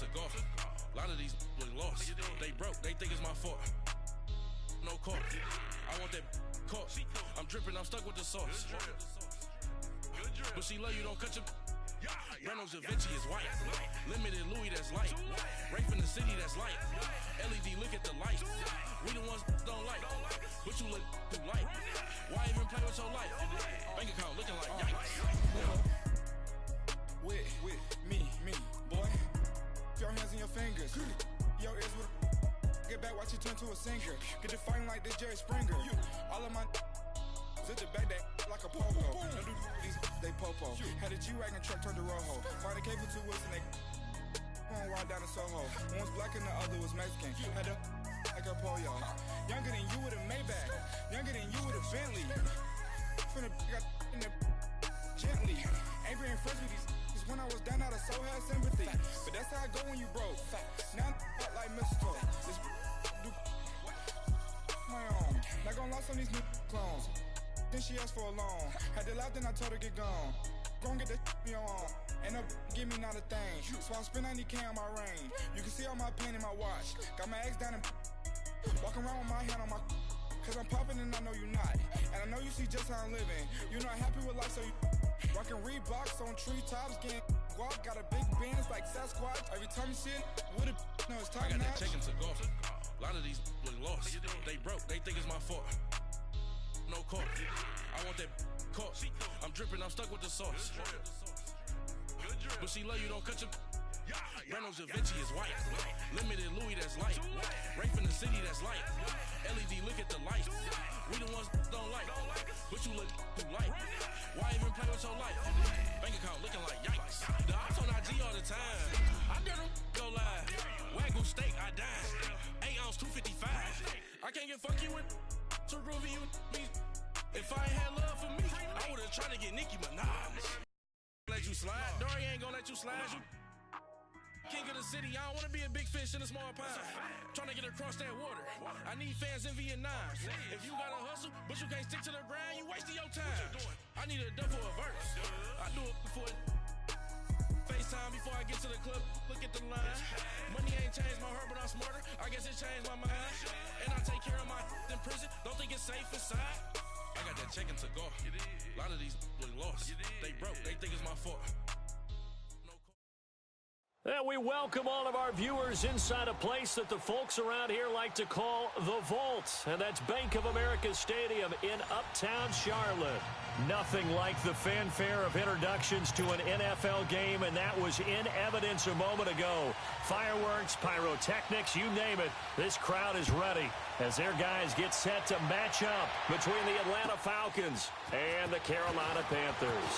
to golf. A lot of these look lost. They broke, they think it's my fault. No call. I want that caught. I'm dripping, I'm stuck with the sauce. But she love you, don't cut your. Reynolds Da Vinci is white. Limited Louis, that's light. Rafe in the city, that's light. LED, look at the light. We the ones don't like. But you look too light. Why even play with your life? Bank account looking like yikes. With me, boy. Your hands and your fingers. Your ears with get back, watch you turn to a singer. Get to fighting like this Jerry Springer. All of my sit the back that like a pogo. Don't do these, they popo. Had a G-Wagon truck turned to Rojo. Find a cable 2 wheels and they going wild down in Soho. One was black and the other was Mexican. Had a like a pollo. Younger than you with a Maybach. Younger than you with a Bentley. From the got in the gently. Ain't being friends with these. When I was down out of so had sympathy. But that's how I go when you broke. Now I'm like mistletoe. This do my own. Not gonna lost on these new clones. Then she asked for a loan. Had to laugh, then I told her get gone. Gon' get that me on. Ain't no give me not a thing. So I spend 90K on my range. You can see all my pain in my watch. Got my ex down and walking around with my hand on my. Cause I'm popping and I know you not. And I know you see just how I'm living. You're not happy with life, so you rockin' Reeboks on treetops, getting guap. Got a big Benz like Sasquatch. Every time you see it, with a no, it's top I got notch. that chicken to golf. A lot of these look lost. They broke, they think it's my fault. No call. I want that caught. I'm dripping, I'm stuck with the sauce. But she love you, don't cut your. Reynolds Da Vinci is white. Limited Louis, that's light. Rafe in the city, that's light. LED, look at the light. We the ones don't like. But you look too light. Why even play with your life? Bank account looking like yikes. The ops on IG all the time. I dare them go live. Wagyu steak, I died. 8 ounce, 255. I can't get funky with to groovy you me. If I ain't had love for me, I would've tried to get Nicki Minaj. Let you slide. Dory ain't gonna let you slide. You king of the city, I don't wanna be a big fish in a small pond. Trying to get across that water. I need fans in Vietnam. If you gotta hustle, but you can't stick to the grind, you wasting your time. I need a dub for a verse. I do it before FaceTime before I get to the club. Look at the line. Money ain't changed my heart, but I'm smarter. I guess it changed my mind. And I take care of my in prison. Don't think it's safe inside. I got that chicken to golf. A lot of these look lost. They broke. They think it's my fault. And we welcome all of our viewers inside a place that the folks around here like to call the Vault. And that's Bank of America Stadium in Uptown Charlotte. Nothing like the fanfare of introductions to an NFL game, and that was in evidence a moment ago. Fireworks, pyrotechnics, you name it. This crowd is ready as their guys get set to match up between the Atlanta Falcons and the Carolina Panthers.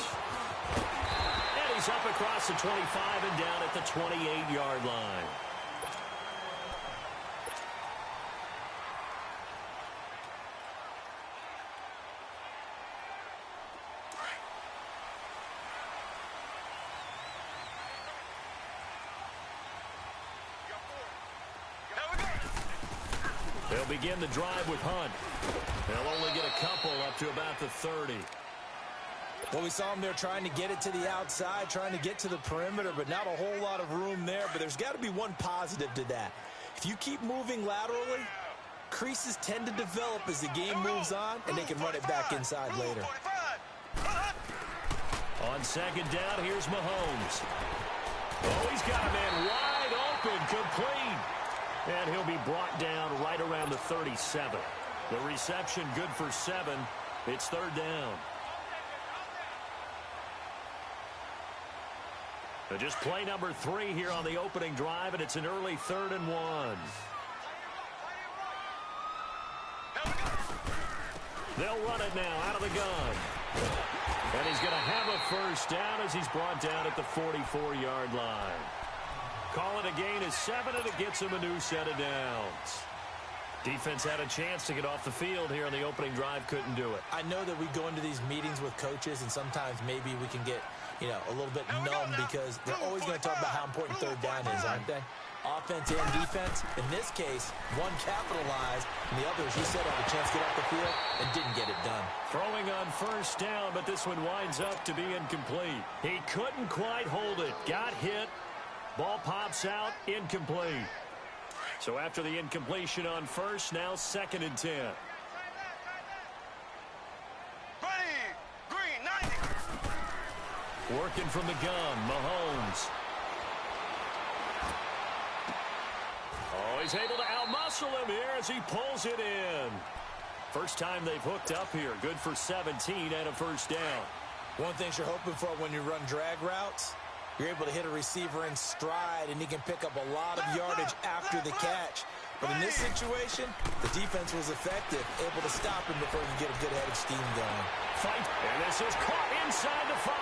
And he's up across the 25 and down at the 28-yard line. They'll begin the drive with Hunt. They'll only get a couple up to about the 30. Well, we saw him there trying to get it to the outside, trying to get to the perimeter, but not a whole lot of room there. But there's got to be one positive to that. If you keep moving laterally, creases tend to develop as the game moves on, and they can run it back inside later. On second down, here's Mahomes. Oh, he's got a man wide open, complete. And he'll be brought down right around the 37. The reception good for 7. It's third down. So just play number 3 here on the opening drive, and it's an early 3rd and 1. They'll run it now out of the gun. And he's going to have a first down as he's brought down at the 44-yard line. Call it a gain of 7, and it gets him a new set of downs. Defense had a chance to get off the field here on the opening drive, couldn't do it. I know that we go into these meetings with coaches, and sometimes maybe we can get, a little bit numb because they're always going to talk about how important third down is, aren't they? Offense and defense. In this case, one capitalized, and the other, as you said, had a chance to get off the field and didn't get it done. Throwing on first down, but this one winds up to be incomplete. He couldn't quite hold it. Got hit. Ball pops out, incomplete. So after the incompletion on first, now 2nd and 10. Green, 90. Working from the gun, Mahomes. Oh, he's able to outmuscle him here as he pulls it in. First time they've hooked up here. Good for 17 and a first down. One thing you're hoping for when you run drag routes, you're able to hit a receiver in stride, and he can pick up a lot of yardage after the catch. But in this situation, the defense was effective, able to stop him before he could get a good head of steam going. Fight, and this is caught inside the 5.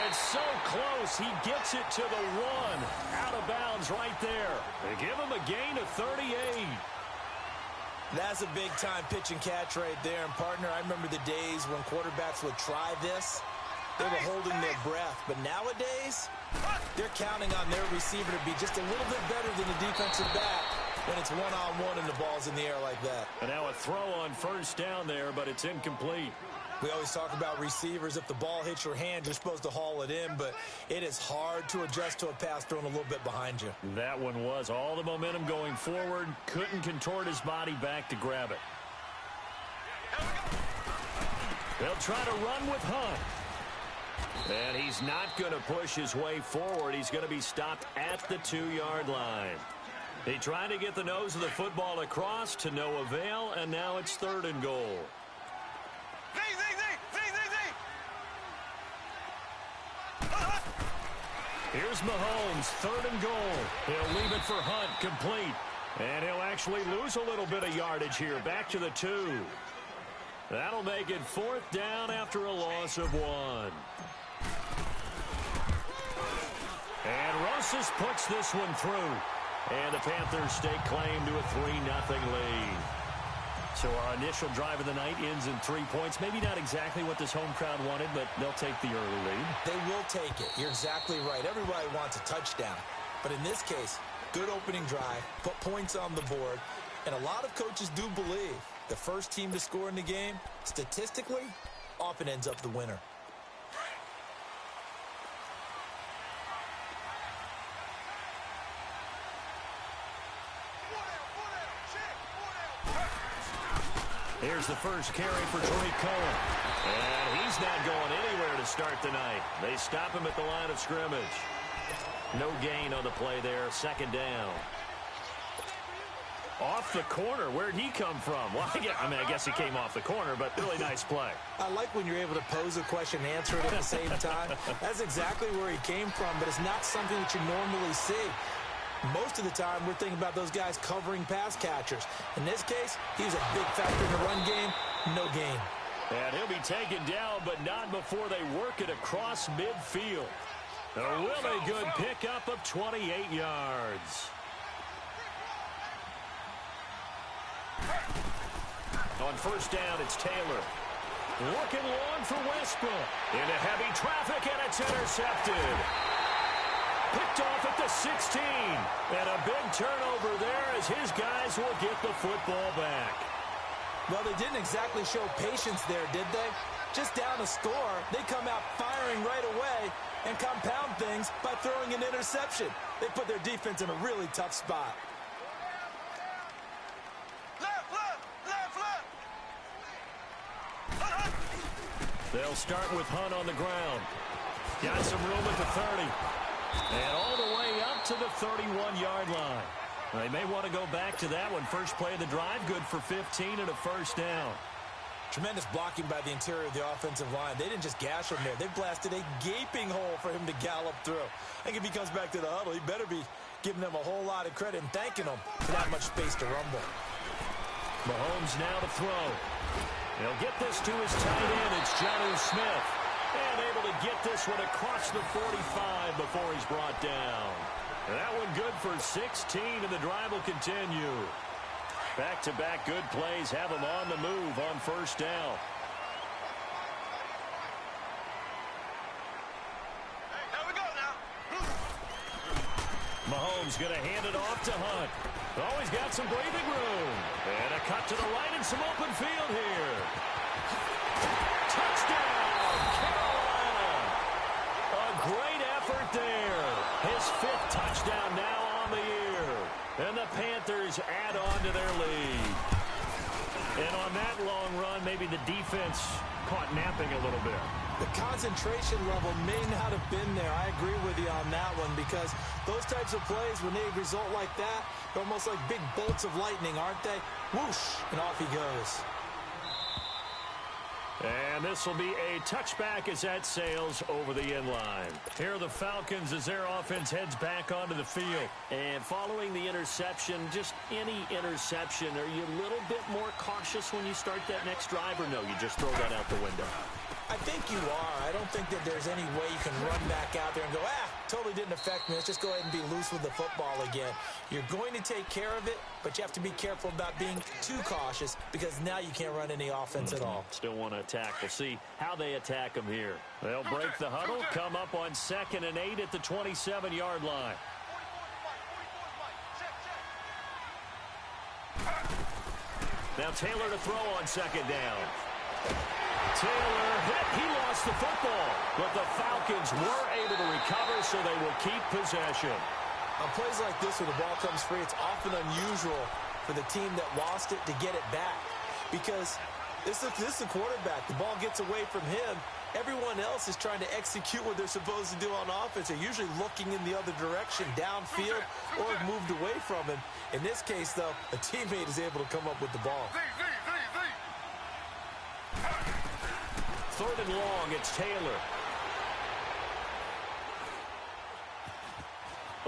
It's so close, he gets it to the 1. Out of bounds right there. They give him a gain of 38. That's a big-time pitch and catch right there. And, partner, I remember the days when quarterbacks would try this. They were holding their breath. But nowadays, they're counting on their receiver to be just a little bit better than the defensive back when it's one-on-one and the ball's in the air like that. And now a throw on first down there, but it's incomplete. We always talk about receivers. If the ball hits your hand, you're supposed to haul it in, but it is hard to adjust to a pass thrown a little bit behind you. That one was all the momentum going forward. Couldn't contort his body back to grab it. They'll try to run with Hunt. And he's not going to push his way forward. He's going to be stopped at the 2-yard line. He tried to get the nose of the football across to no avail, and now it's 3rd and goal. Here's Mahomes, 3rd and goal. He'll leave it for Hunt, complete. And he'll actually lose a little bit of yardage here, back to the 2. That'll make it 4th down after a loss of 1. And Rosas puts this one through. And the Panthers stake claim to a 3-0 lead. So our initial drive of the night ends in 3 points. Maybe not exactly what this home crowd wanted, but they'll take the early lead. They will take it. You're exactly right. Everybody wants a touchdown. But in this case, good opening drive, put points on the board, and a lot of coaches do believe the first team to score in the game, statistically, often ends up the winner. Here's the first carry for Tariq Cohen. And he's not going anywhere to start the night. They stop him at the line of scrimmage. No gain on the play there, 2nd down. Off the corner, where'd he come from? Well, I guess he came off the corner, but really nice play. I like when you're able to pose a question and answer it at the same time. That's exactly where he came from, but it's not something that you normally see. Most of the time, we're thinking about those guys covering pass catchers. In this case, he was a big factor in the run game. No gain. And he'll be taken down, but not before they work it across midfield. A really good pickup of 28 yards. On first down, it's Taylor. Looking long for Westbrook. Into heavy traffic, and it's intercepted. Picked off at the 16. And a big turnover there as his guys will get the football back. Well, they didn't exactly show patience there, did they? Just down a score, they come out firing right away and compound things by throwing an interception. They put their defense in a really tough spot. They'll start with Hunt on the ground. Got some room at the 30. And all the way up to the 31-yard line. They may want to go back to that one. First play of the drive, good for 15 and a first down. Tremendous blocking by the interior of the offensive line. They didn't just gash him there. They blasted a gaping hole for him to gallop through. I think if he comes back to the huddle, he better be giving them a whole lot of credit and thanking them for that much space to rumble. Mahomes now to throw. He'll get this to his tight end. It's Jonnu Smith. And able to get this one across the 45 before he's brought down. And that one good for 16, and the drive will continue. Back-to-back good plays have him on the move on first down. There we go now. Mahomes going to hand it off to Hunt. Oh, he's got some breathing room. And a cut to the right and some open field here. Touchdown, Carolina. A great effort there. His 5th Touchdown now on the year. And the Panthers add on to their lead. And on that long run, maybe the defense caught napping a little bit. The concentration level may not have been there. I agree with you on that one because those types of plays, when they result like that, they're almost like big bolts of lightning, aren't they? Whoosh, and off he goes. And this will be a touchback as that sails over the end line. Here are the Falcons as their offense heads back onto the field. And following the interception, just any interception, are you a little bit more cautious when you start that next drive, or no, you just throw that out the window? I think you are. I don't think that there's any way you can run back out there and go, totally didn't affect me. Let's just go ahead and be loose with the football again. You're going to take care of it, but you have to be careful about being too cautious because now you can't run any offense at all. Still want to attack. We'll see how they attack them here. They'll break the huddle, come up on 2nd and 8 at the 27-yard line. Now Taylor to throw on 2nd down. Taylor hit. He lost the football. But the Falcons were able to recover, so they will keep possession. On plays like this where the ball comes free, it's often unusual for the team that lost it to get it back. Because this is the quarterback. The ball gets away from him. Everyone else is trying to execute what they're supposed to do on offense. They're usually looking in the other direction, downfield, or moved away from him. In this case, though, a teammate is able to come up with the ball. 3rd and long, it's Taylor.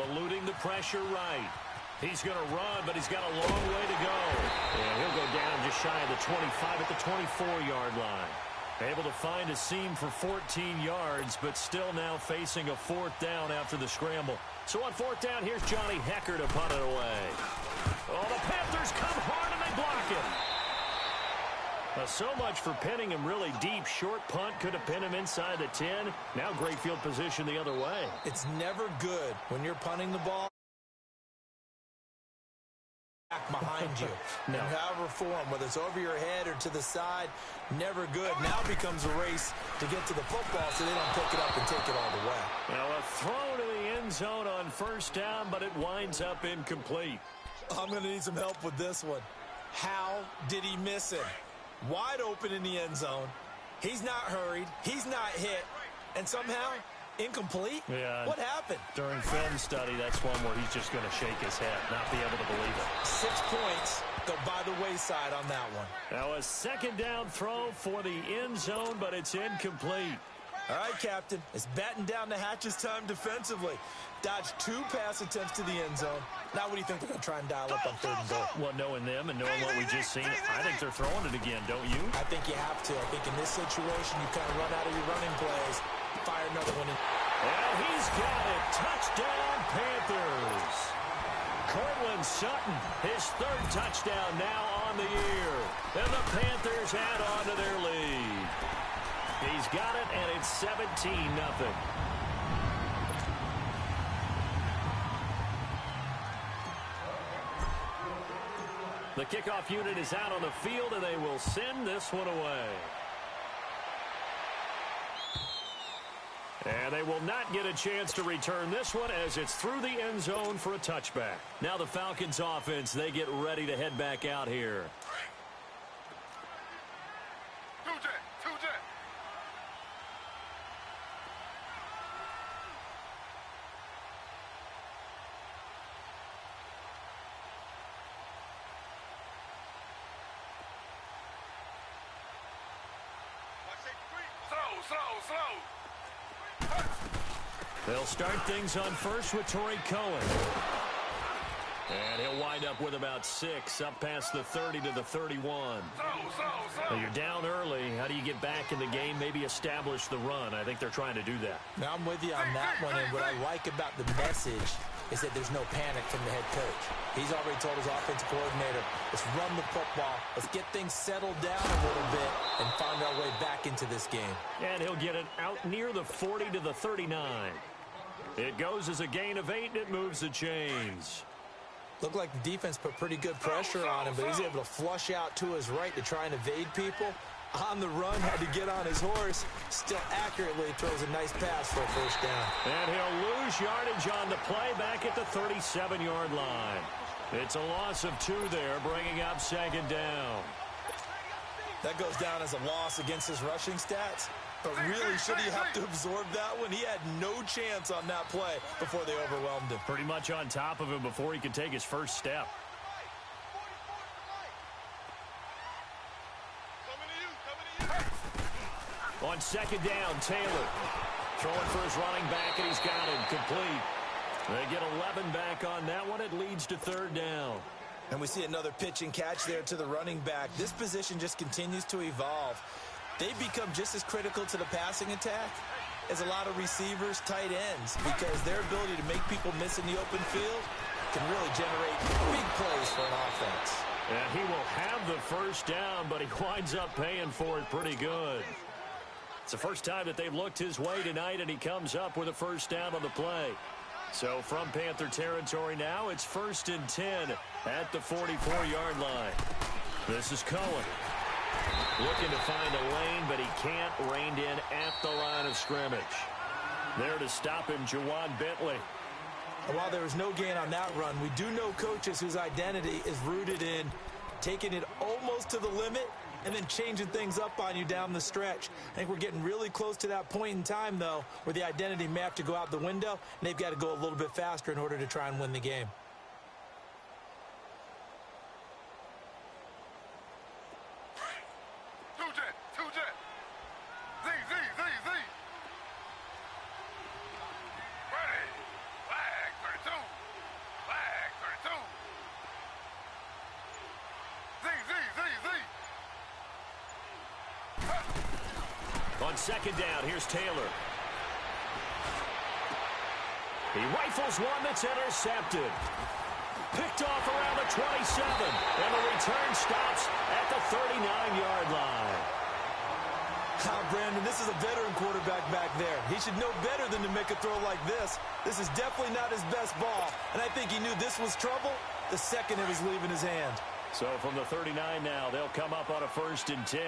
Eluding the pressure right. He's going to run, but he's got a long way to go. And he'll go down just shy of the 25 at the 24-yard line. Able to find a seam for 14 yards, but still now facing a 4th down after the scramble. So on 4th down, here's Johnny Hecker to punt it away. Oh, the Panthers come hard and they block him. So much for pinning him really deep. Short punt could have pinned him inside the 10. Now great field position the other way. It's never good when you're punting the ball back behind you. No. In however form, whether it's over your head or to the side, never good. Now it becomes a race to get to the football so they don't pick it up and take it all the way. Now a throw to the end zone on 1st down, but it winds up incomplete. I'm going to need some help with this one. How did he miss it? Wide open in the end zone. He's not hurried. He's not hit. And somehow, incomplete? Yeah. What happened? During film study, that's one where he's just going to shake his head, not be able to believe it. 6 points go by the wayside on that one. Now a 2nd down throw for the end zone, but it's incomplete. All right, Captain. It's batten down the hatches time defensively. Dodged 2 pass attempts to the end zone. Now what do you think they're going to try and dial up on 3rd and goal? Well, knowing them and knowing what we just seen, I think they're throwing it again, don't you? I think you have to. I think in this situation, you kind of run out of your running plays, fire another one in. And he's got it. Touchdown, Panthers. Cortland Sutton, his 3rd touchdown now on the year. And the Panthers add on to their lead. He's got it, and it's 17-0. The kickoff unit is out on the field, and they will send this one away. And they will not get a chance to return this one as it's through the end zone for a touchback. Now the Falcons offense, they get ready to head back out here. They'll start things on first with Torrey Cohen. And he'll wind up with about 6, up past the 30 to the 31. Now you're down early. How do you get back in the game? Maybe establish the run. I think they're trying to do that. Now I'm with you on that one, and what I like about the message is that there's no panic from the head coach. He's already told his offensive coordinator, let's run the football, let's get things settled down a little bit and find our way back into this game. And he'll get it out near the 40 to the 39. It goes as a gain of 8, and it moves the chains. Looked like the defense put pretty good pressure on him, but he's able to flush out to his right to try and evade people. on the run, had to get on his horse, still accurately throws a nice pass for a first down. And he'll lose yardage on the play back at the 37-yard line. It's a loss of 2 there, bringing up second down. That goes down as a loss against his rushing stats. But really, should he have to absorb that one? He had no chance on that play before they overwhelmed him. Pretty much on top of him before he could take his first step. On second down, Taylor throwing for his running back, and he's got him complete. They get 11 back on that one. It leads to third down. And we see another pitch and catch there to the running back. This position just continues to evolve. They become just as critical to the passing attack as a lot of receivers, tight ends, because their ability to make people miss in the open field can really generate big plays for an offense. And he will have the first down, but he winds up paying for it pretty good. It's the first time that they've looked his way tonight, and he comes up with a first down on the play. So from Panther territory now, it's 1st and 10 at the 44-yard line. This is Cohen. Looking to find a lane, but he can't. Reined in at the line of scrimmage. There to stop him, Juwan Bentley. And while there was no gain on that run, we do know coaches whose identity is rooted in taking it almost to the limit and then changing things up on you down the stretch. I think we're getting really close to that point in time, though, where the identity may have to go out the window, and they've got to go a little bit faster in order to try and win the game. On second down, here's Taylor. He rifles one that's intercepted. Picked off around the 27, and the return stops at the 39-yard line. Brandon, this is a veteran quarterback back there. He should know better than to make a throw like this. This is definitely not his best ball, and I think he knew this was trouble the second it was leaving his hand. So from the 39 now, they'll come up on a 1st and 10.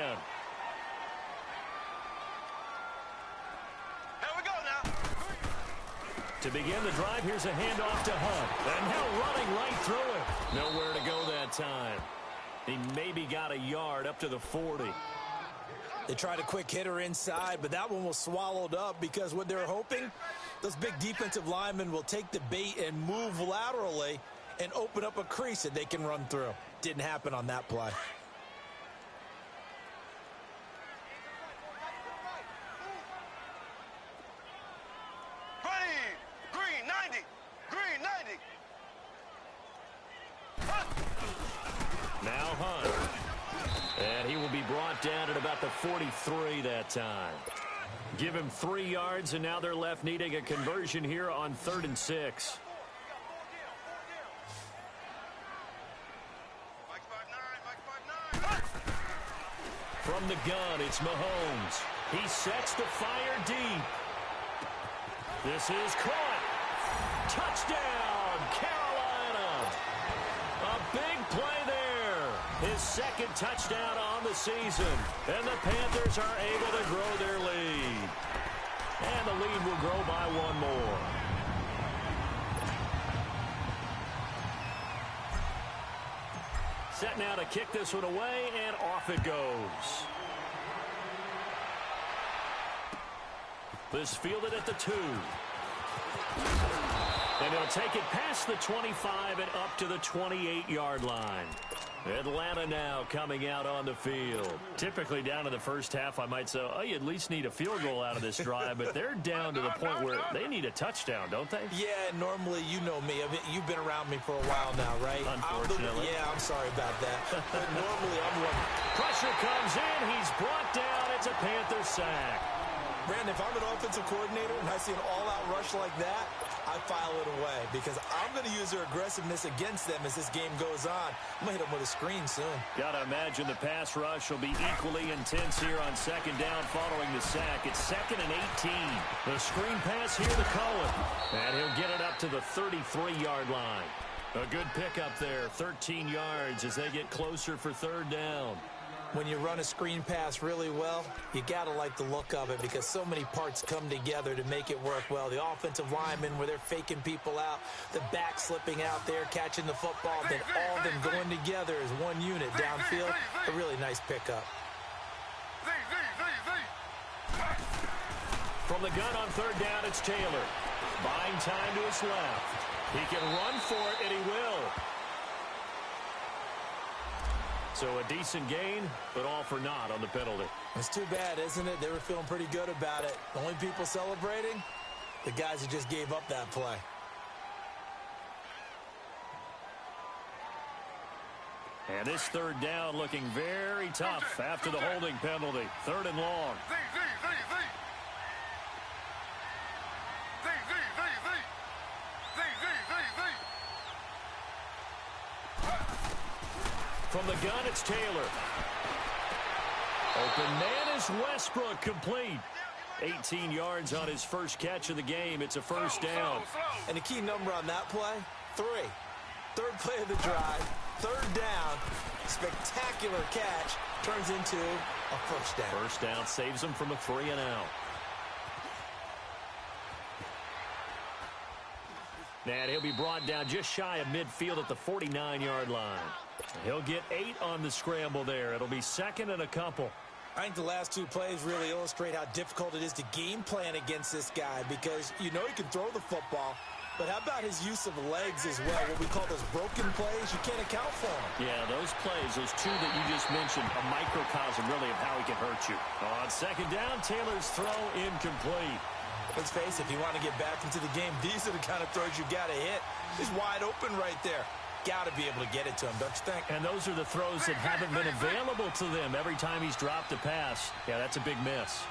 To begin the drive, here's a handoff to Hunt. And now running right through it. Nowhere to go that time. He maybe got a yard up to the 40. They tried a quick hitter inside, but that one was swallowed up because what they're hoping, those big defensive linemen will take the bait and move laterally and open up a crease that they can run through. Didn't happen on that play. Now Hunt. And he will be brought down at about the 43 that time. Give him 3 yards, and now they're left needing a conversion here on 3rd and 6. From the gun, it's Mahomes. He sets the fire deep. This is caught. Touchdown, Carolina. A big play there. His second touchdown on the season. And the Panthers are able to grow their lead. And the lead will grow by 1 more. Set now to kick this one away, and off it goes. This fielded at the 2. And he'll take it past the 25 and up to the 28-yard line. Atlanta now coming out on the field. Typically down in the first half, I might say, oh, you at least need a field goal out of this drive, but they're down to the point where they need a touchdown, don't they? Yeah, normally, you know me. You've been around me for a while now, right? Unfortunately. I'm sorry about that. But normally, I'm one. Pressure comes in. He's brought down. It's a Panther sack. Brandon, if I'm an offensive coordinator and I see an all-out rush like that, I file it away because I'm going to use their aggressiveness against them as this game goes on. I'm going to hit them with a screen soon. Got to imagine the pass rush will be equally intense here on second down following the sack. It's 2nd and 18. The screen pass here to Cohen. And he'll get it up to the 33-yard line. A good pickup there, 13 yards as they get closer for 3rd down. when you run a screen pass really well, you got to like the look of it because so many parts come together to make it work well. The offensive linemen where they're faking people out, the back slipping out there, catching the football, then all of them going together as one unit downfield. A really nice pickup. From the gun on third down, it's Taylor. Buying time to his left. He can run for it, and he will. So a decent gain, but all for naught on the penalty. It's too bad, isn't it? They were feeling pretty good about it. The only people celebrating, the guys who just gave up that play. And this third down looking very tough after the holding penalty. Third and long. From the gun, it's Taylor. Open man is Westbrook, complete. 18 yards on his first catch of the game. It's a first down. And the key number on that play, 3. Third play of the drive, third down, spectacular catch, turns into a first down. First down saves him from a 3-and-out. And he'll be brought down just shy of midfield at the 49-yard line. He'll get 8 on the scramble there. It'll be second and a couple. I think the last 2 plays really illustrate how difficult it is to game plan against this guy because you know he can throw the football, but how about his use of legs as well? What we call those broken plays, you can't account for them. Yeah, those plays, those 2 that you just mentioned, a microcosm really of how he can hurt you. On second down, Taylor's throw incomplete. Let's face it, if you want to get back into the game, these are the kind of throws you got to hit. He's wide open right there. Got to be able to get it to him, don't you think? And those are the throws that haven't been available to them every time he's dropped a pass. Yeah, that's a big miss.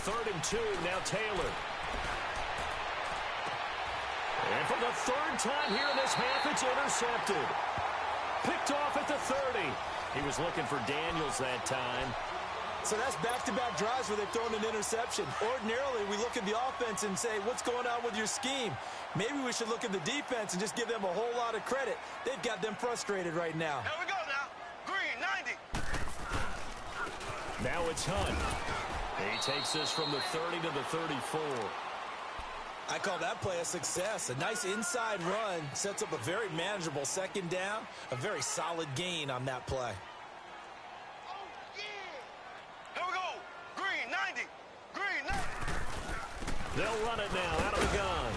Third and 2, now Taylor. And for the third time here in this half, it's intercepted. Picked off at the 30. He was looking for Daniels that time. So that's back-to-back drives where they've thrown an interception. Ordinarily, we look at the offense and say, what's going on with your scheme? Maybe we should look at the defense and just give them a whole lot of credit. They've got them frustrated right now. Here we go now. Green, 90. Now it's Hunt. He takes this from the 30 to the 34. I call that play a success. A nice inside run sets up a very manageable second down. A very solid gain on that play. They'll run it now out of the gun.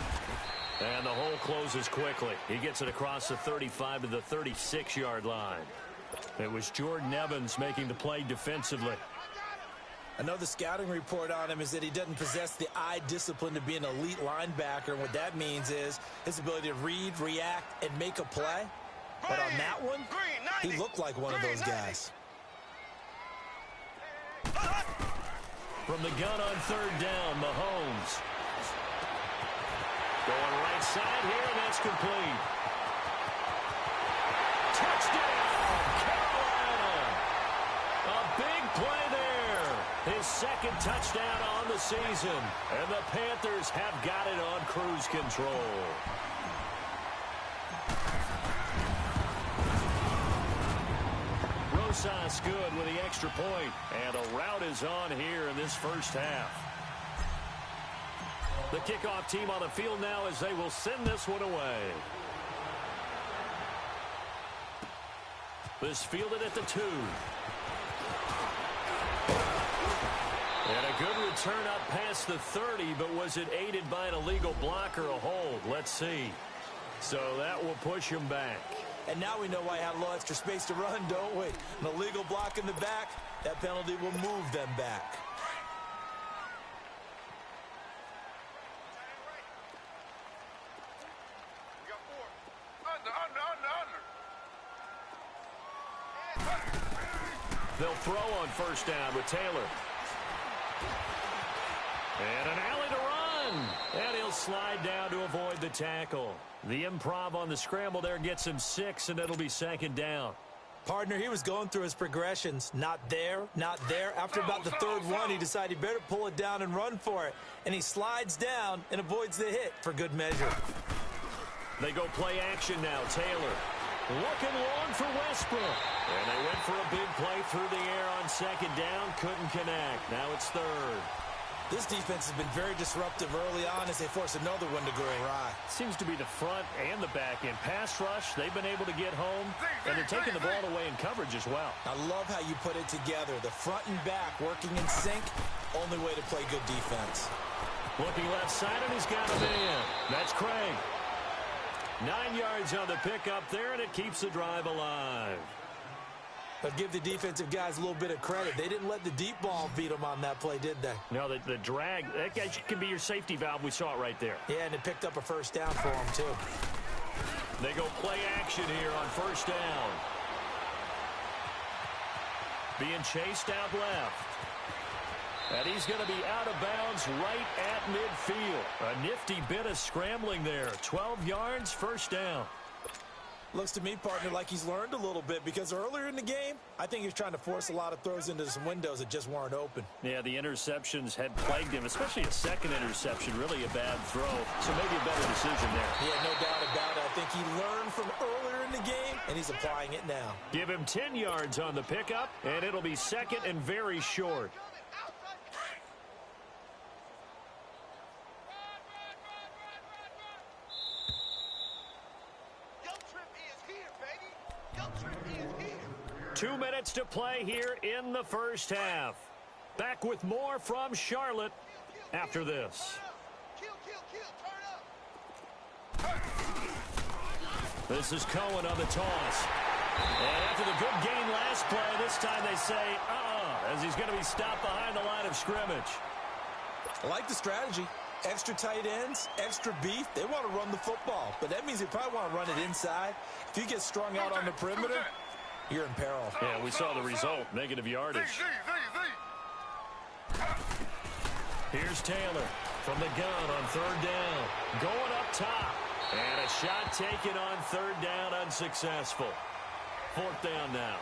And the hole closes quickly. He gets it across the 35 to the 36-yard line. It was Jordan Evans making the play defensively. I know the scouting report on him is that he doesn't possess the eye discipline to be an elite linebacker. And what that means is his ability to read, react, and make a play. But on that one, he looked like one of those guys. From the gun on third down, Mahomes. Going right side here, and that's complete. Touchdown, Carolina! A big play there. His second touchdown on the season. And the Panthers have got it on cruise control. Rosas good with the extra point. And a rout is on here in this first half. The kickoff team on the field now as they will send this one away. This fielded at the 2. And a good return up past the 30, but was it aided by an illegal block or a hold? Let's see. So that will push him back. And now we know why I had a little extra space to run, don't we? An illegal block in the back, that penalty will move them back. They'll throw on first down with Taylor. And an alley to run. And he'll slide down to avoid the tackle. The improv on the scramble there gets him 6, and it'll be second down. Partner, he was going through his progressions. Not there, not there. After about the third one, he decided he better pull it down and run for it. And he slides down and avoids the hit for good measure. They go play action now. Taylor looking long for Westbrook. And they went for a big play through the air on second down. Couldn't connect. Now it's third. This defense has been very disruptive early on as they force another one to go awry. Seems to be the front and the back end. Pass rush, they've been able to get home, and they're taking the ball away in coverage as well. I love how you put it together. The front and back working in sync, only way to play good defense. Looking left side, and he's got a man. That's Craig. 9 yards on the pickup there, and it keeps the drive alive. But give the defensive guys a little bit of credit. They didn't let the deep ball beat them on that play, did they? No, the drag, that guy can be your safety valve. We saw it right there. Yeah, and it picked up a first down for them, too. They go play action here on first down. Being chased out left. And he's going to be out of bounds right at midfield. A nifty bit of scrambling there. 12 yards, first down. Looks to me, partner, like he's learned a little bit because earlier in the game, I think he was trying to force a lot of throws into some windows that just weren't open. Yeah, the interceptions had plagued him, especially a second interception, really a bad throw. So maybe a better decision there. Yeah, no doubt about it. I think he learned from earlier in the game, and he's applying it now. Give him 10 yards on the pickup, and it'll be second and very short. Two minutes to play here in the first half. Back with more from Charlotte after this. This is Cohen on the toss. And after the good gain last play, this time they say, as he's going to be stopped behind the line of scrimmage. I like the strategy. Extra tight ends, extra beef. They want to run the football, but that means they probably want to run it inside. If you get strung out on the perimeter, you're in peril. Yeah, we saw the result. Negative yardage. Here's Taylor from the gun on third down. Going up top. And a shot taken on third down, unsuccessful. Fourth down now.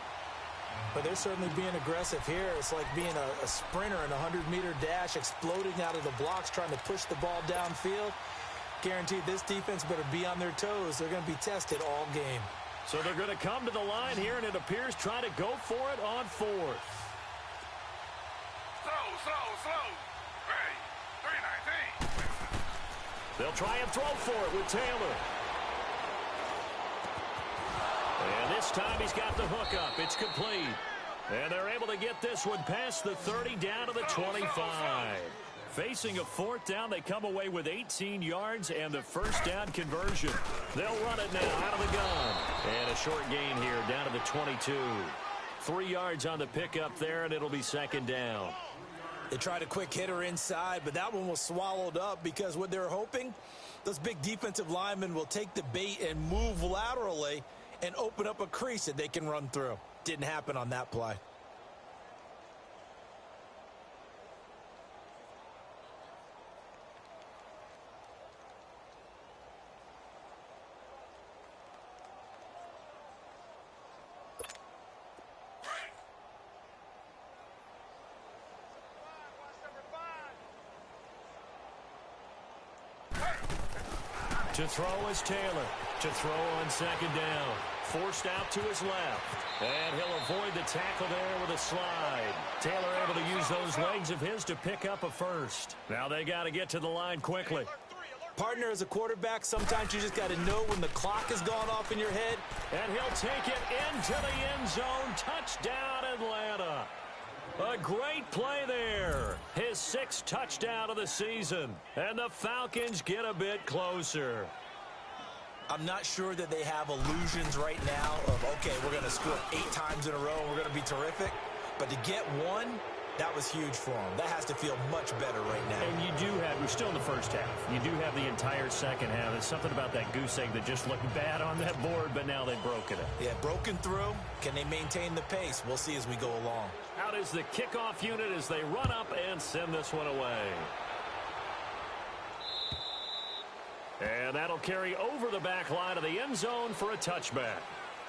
But they're certainly being aggressive here. It's like being a sprinter in a 100-meter dash, exploding out of the blocks, trying to push the ball downfield. Guaranteed this defense better be on their toes. They're going to be tested all game. So they're going to come to the line here, and it appears try to go for it on fourth. Slow. Ready. 319. They'll try and throw for it with Taylor. And this time he's got the hook up. It's complete. And they're able to get this one past the 30 down to the 25. Facing a fourth down, they come away with 18 yards and the first down conversion. They'll run it now out of the gun. And a short gain here down to the 22. 3 yards on the pickup there, and it'll be second down. They tried a quick hitter inside, but that one was swallowed up because what they're hoping, those big defensive linemen will take the bait and move laterally and open up a crease that they can run through. Didn't happen on that play. To throw is Taylor. To throw on second down. Forced out to his left. And he'll avoid the tackle there with a slide. Taylor able to use those legs of his to pick up a first. Now they got to get to the line quickly. Partner, as a quarterback, sometimes you just got to know when the clock has gone off in your head. And he'll take it into the end zone. Touchdown, Atlanta. A great play there. His 6th touchdown of the season. And the Falcons get a bit closer. I'm not sure that they have illusions right now of, okay, we're going to score 8 times in a row and we're going to be terrific. But to get one, that was huge for them. That has to feel much better right now. And you do have, we're still in the first half. You do have the entire second half. There's something about that goose egg that just looked bad on that board, but now they've broken it. Yeah, broken through. Can they maintain the pace? We'll see as we go along. Out is the kickoff unit as they run up and send this one away. And that'll carry over the back line of the end zone for a touchback.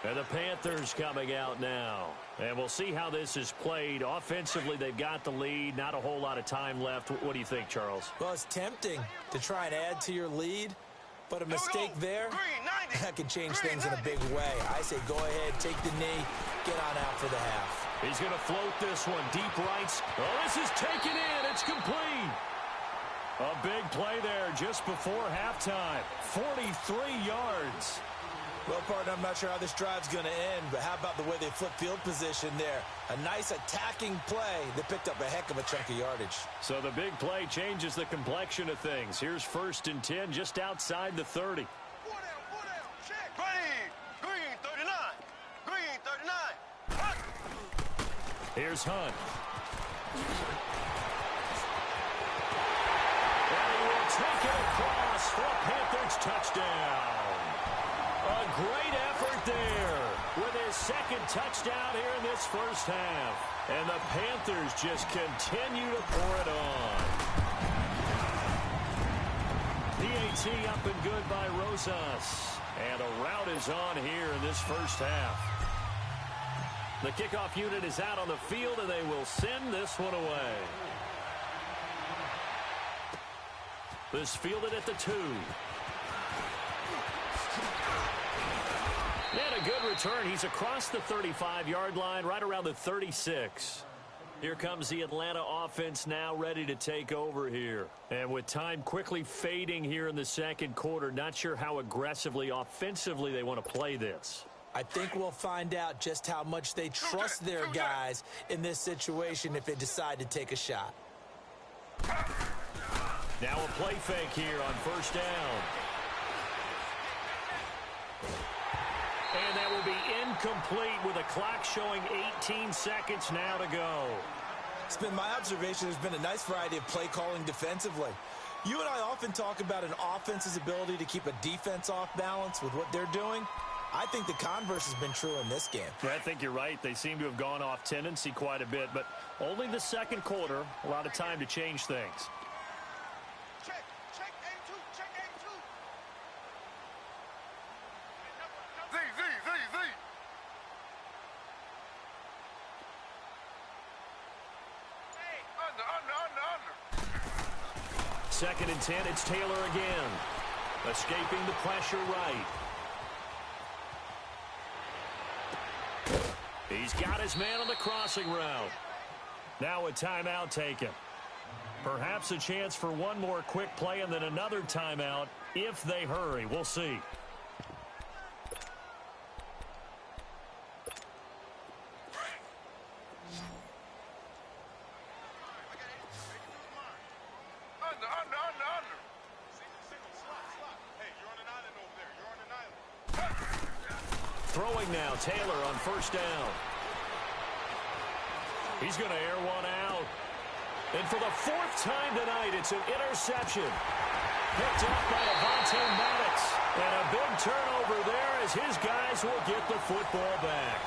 And the Panthers coming out now. And we'll see how this is played. Offensively, they've got the lead. Not a whole lot of time left. What do you think, Charles? Well, it's tempting to try and add to your lead. But a mistake there, that can change things in a big way. I say go ahead, take the knee, get on out for the half. He's going to float this one deep right. Oh, this is taken in. It's complete. A big play there just before halftime. 43 yards. Well, partner, I'm not sure how this drive's going to end, but how about the way they flip field position there? A nice attacking play that picked up a heck of a chunk of yardage. So the big play changes the complexion of things. Here's 1st and 10 just outside the 30. Four down, check. Green 39. Green 39. Hunt. Here's Hunt. And he will take it across for a Panthers touchdown. A great effort there with his 2nd touchdown here in this first half. And the Panthers just continue to pour it on. PAT up and good by Rosas. And a rout is on here in this first half. The kickoff unit is out on the field, and they will send this one away. This fielded at the 2. And a good return. He's across the 35-yard line, right around the 36. Here comes the Atlanta offense now ready to take over here. And with time quickly fading here in the second quarter, not sure how aggressively, offensively they want to play this. I think we'll find out just how much they trust their guys in this situation if they decide to take a shot. Now a play fake here on 1st down. And that will be incomplete with a clock showing 18 seconds now to go. It's been my observation there's been a nice variety of play calling defensively. You and I often talk about an offense's ability to keep a defense off balance with what they're doing. I think the converse has been true in this game. Yeah, I think you're right. They seem to have gone off tendency quite a bit, but only the second quarter, a lot of time to change things. Check A2, check A2. Z. Hey, under. 2nd and 10, it's Taylor again. Escaping the pressure right. He's got his man on the crossing route. Now a timeout taken. Perhaps a chance for one more quick play and then another timeout if they hurry. We'll see. Under. Single, slot. Hey, you're on an island over there. You're on an island. Throwing now, Taylor on 1st down. He's going to air one out. And for the 4th time tonight, it's an interception. Picked up by Avonte Maddox. And a big turnover there as his guys will get the football back.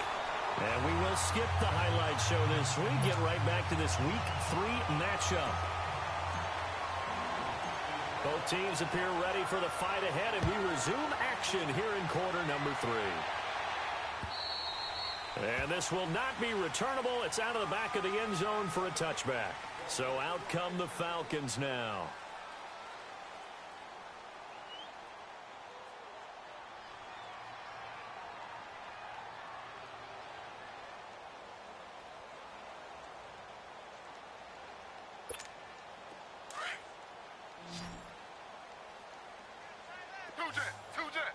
And we will skip the highlight show this week. Get right back to this Week 3 matchup. Both teams appear ready for the fight ahead, and we resume action here in quarter number 3. And this will not be returnable. It's out of the back of the end zone for a touchback. So out come the Falcons now. Two jet.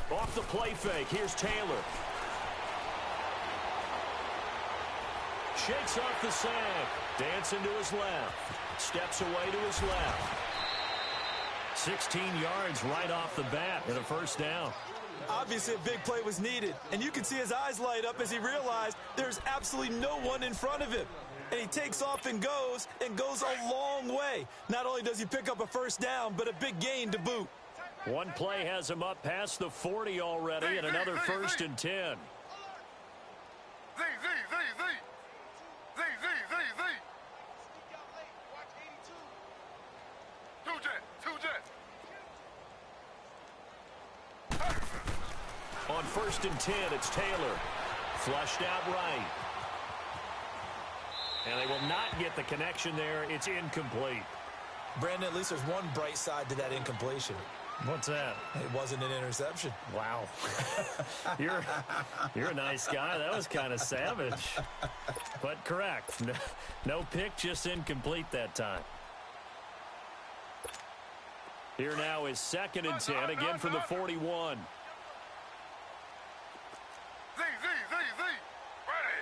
Off the play fake, here's Taylor. Shakes off the sack. Dancing to his left. Steps away to his left. 16 yards right off the bat and a 1st down. Obviously, a big play was needed, and you can see his eyes light up as he realized there's absolutely no one in front of him. And he takes off and goes a long way. Not only does he pick up a 1st down, but a big gain to boot. One play has him up past the 40 already, and another 1st and 10. Z. Two jet. On 1st and 10, it's Taylor. Flushed out right. And they will not get the connection there. It's incomplete. Brandon, at least there's one bright side to that incompletion. What's that? It wasn't an interception. Wow. You're a nice guy. That was kind of savage. But correct. No pick, just incomplete that time. Here now is 2nd and 10, again from the 41. Z. Ready.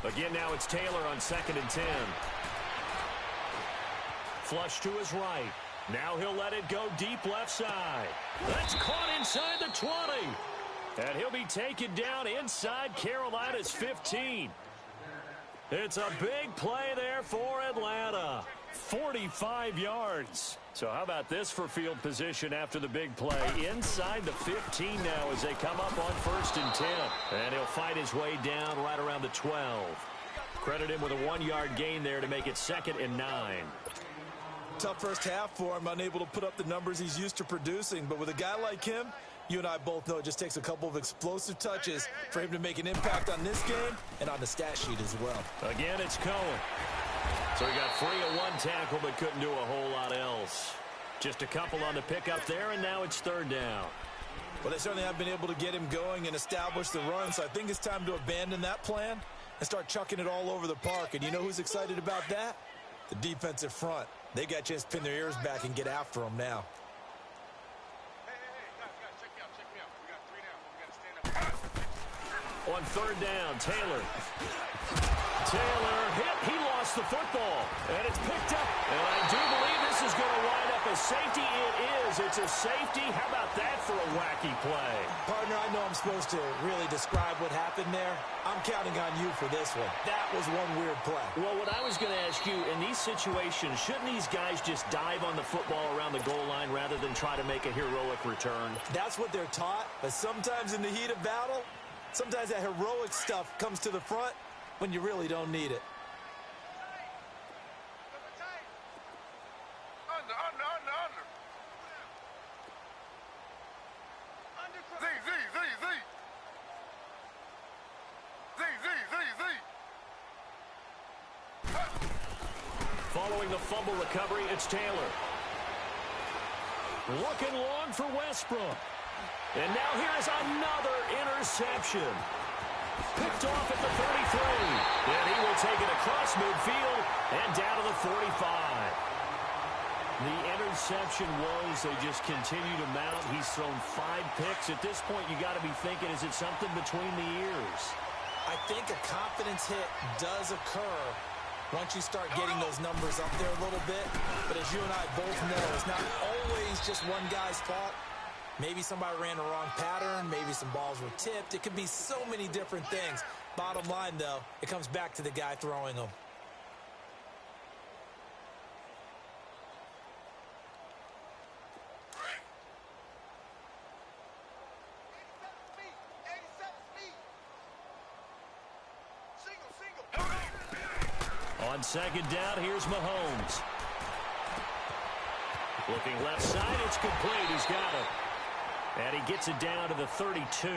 3-19. Again, now it's Taylor on 2nd and 10. Flush to his right. Now he'll let it go deep left side. That's caught inside the 20. And he'll be taken down inside Carolina's 15. It's a big play there for Atlanta. 45 yards. So how about this for field position after the big play? Inside the 15 now as they come up on 1st and 10. And he'll fight his way down right around the 12. Credit him with a 1-yard gain there to make it 2nd and 9. Tough first half for him, unable to put up the numbers he's used to producing. But with a guy like him, you and I both know it just takes a couple of explosive touches for him to make an impact on this game and on the stat sheet as well. Again, it's Cohen. So he got free of 1 tackle but couldn't do a whole lot else. Just a couple on the pickup there, and now it's 3rd down. Well, they certainly have been able to get him going and establish the run, so I think it's time to abandon that plan and start chucking it all over the park. And you know who's excited about that? The defensive front. They got a chance to pin their ears back and get after him now. Hey, guys, check me out. We got 3 down. We got to stand up. On 3rd down, Taylor hit. He lost the football, and it's picked up. And I do believe this is going to wind up a safety. It is. It's a safety. How about that for a wacky play? Partner, I know I'm supposed to really describe what happened there. I'm counting on you for this one. That was one weird play. Well, what I was going to ask you, in these situations, shouldn't these guys just dive on the football around the goal line rather than try to make a heroic return? That's what they're taught, but sometimes in the heat of battle, sometimes that heroic stuff comes to the front when you really don't need it. Under. Z. Following the fumble recovery, it's Taylor. Looking long for Westbrook. And now here's another interception. Picked off at the 33. And he will take it across midfield and down to the 45. The interception was they just continue to mount. He's thrown 5 picks. At this point, you got to be thinking, is it something between the ears? I think a confidence hit does occur once you start getting those numbers up there a little bit. But as you and I both know, it's not always just one guy's fault. Maybe somebody ran the wrong pattern. Maybe some balls were tipped. It could be so many different things. Bottom line, though, it comes back to the guy throwing them. On 2nd down, here's Mahomes. Looking left side, it's complete. He's got it. And he gets it down to the 32.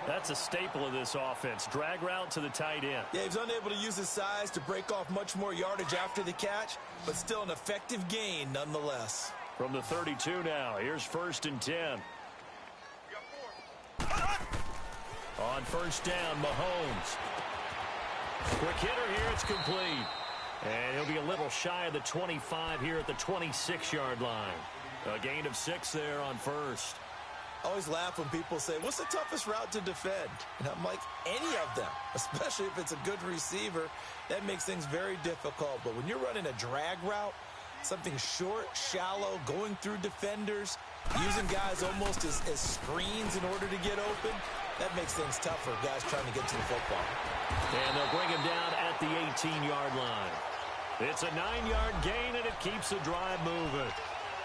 That's a staple of this offense. Drag route to the tight end. Yeah, he was unable to use his size to break off much more yardage after the catch, but still an effective gain nonetheless. From the 32 now, here's 1st and 10. On 1st down, Mahomes. Quick hitter here, it's complete. And he'll be a little shy of the 25 here at the 26-yard line. A gain of 6 there on 1st. I always laugh when people say, what's the toughest route to defend? And I'm like, any of them, especially if it's a good receiver. That makes things very difficult. But when you're running a drag route, something short, shallow, going through defenders, using guys almost as screens in order to get open, that makes things tough for guys trying to get to the football. And they'll bring him down at the 18-yard line. It's a 9-yard gain, and it keeps the drive moving.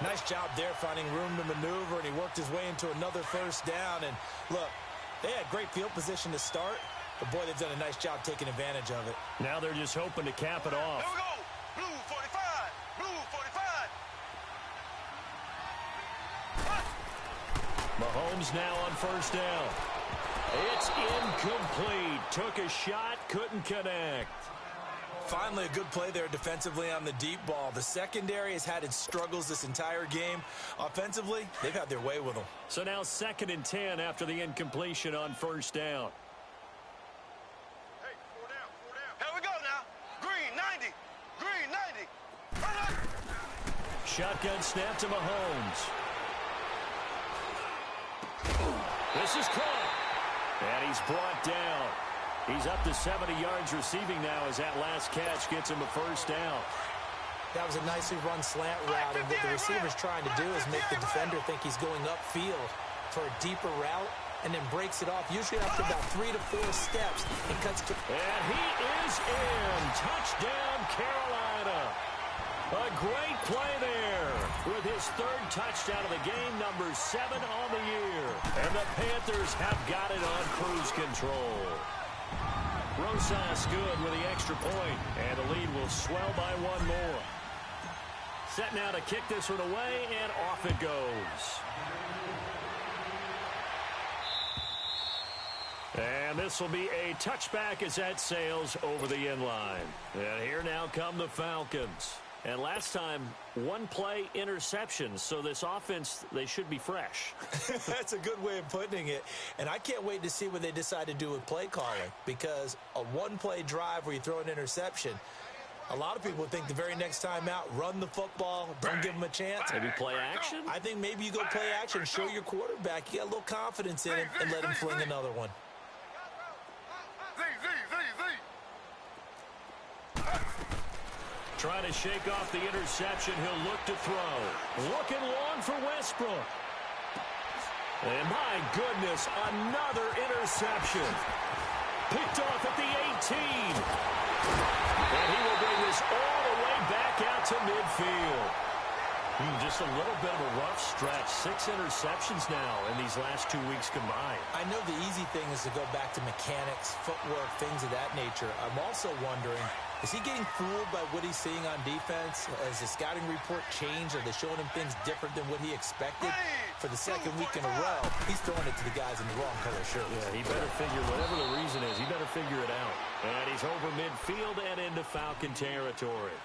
Nice job there finding room to maneuver, and he worked his way into another 1st down. And look, they had great field position to start, but boy, they've done a nice job taking advantage of it. Now they're just hoping to cap it off. Here we go. Blue 45. Blue 45. Mahomes now on 1st down. It's incomplete. Took a shot, couldn't connect. Finally, a good play there defensively on the deep ball. The secondary has had its struggles this entire game. Offensively, they've had their way with them. So now 2nd and 10 after the incompletion on 1st down. Hey, 4 down, 4 down. Here we go now. Green, 90. Green, 90. Run up. Shotgun snap to Mahomes. This is caught. And he's brought down. He's up to 70 yards receiving now as that last catch gets him a 1st down. That was a nicely run slant route, and what the receiver's trying to do is make the defender think he's going upfield for a deeper route, and then breaks it off, usually after about 3 to 4 steps, and cuts to... And he is in. Touchdown, Carolina. A great play there with his 3rd touchdown of the game, number 7 on the year. And the Panthers have got it on cruise control. Rosas good with the extra point, and the lead will swell by 1 more. Set now to kick this one away, and off it goes. And this will be a touchback as that sails over the end line. And here now come the Falcons. And last time, 1 play interception. So this offense, they should be fresh. That's a good way of putting it. And I can't wait to see what they decide to do with play calling. Because a 1-play drive where you throw an interception, a lot of people think the very next time out, run the football, don't give them a chance. Maybe play action? I think maybe you go play action, show your quarterback you got a little confidence in him, and let him fling another one. Trying to shake off the interception. He'll look to throw. Looking long for Westbrook. And my goodness, another interception. Picked off at the 18. And he will bring this all the way back out to midfield. Just a little bit of a rough stretch. 6 interceptions now in these last 2 weeks combined. I know the easy thing is to go back to mechanics, footwork, things of that nature. I'm also wondering, is he getting fooled by what he's seeing on defense? Has the scouting report changed? Are they showing him things different than what he expected? For the 2nd week in a row, he's throwing it to the guys in the wrong color shirts. Yeah, he better figure, whatever the reason is, he better figure it out. And he's over midfield and into Falcon territory.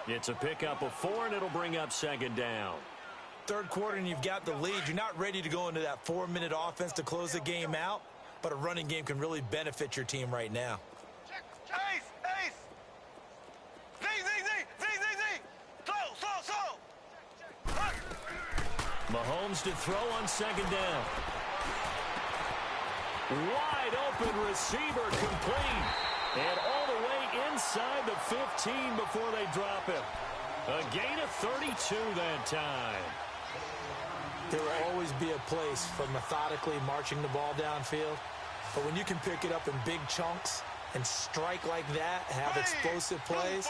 It's a pickup of 4, and it'll bring up 2nd down. 3rd quarter, and you've got the lead. You're not ready to go into that 4-minute offense to close the game out, but a running game can really benefit your team right now. Ace! Ace! Z! Slow! Mahomes to throw on 2nd down. Wide open receiver complete. And all the way inside the 15 before they drop him. A gain of 32 that time. There will always be a place for methodically marching the ball downfield. But when you can pick it up in big chunks and strike like that, have explosive plays,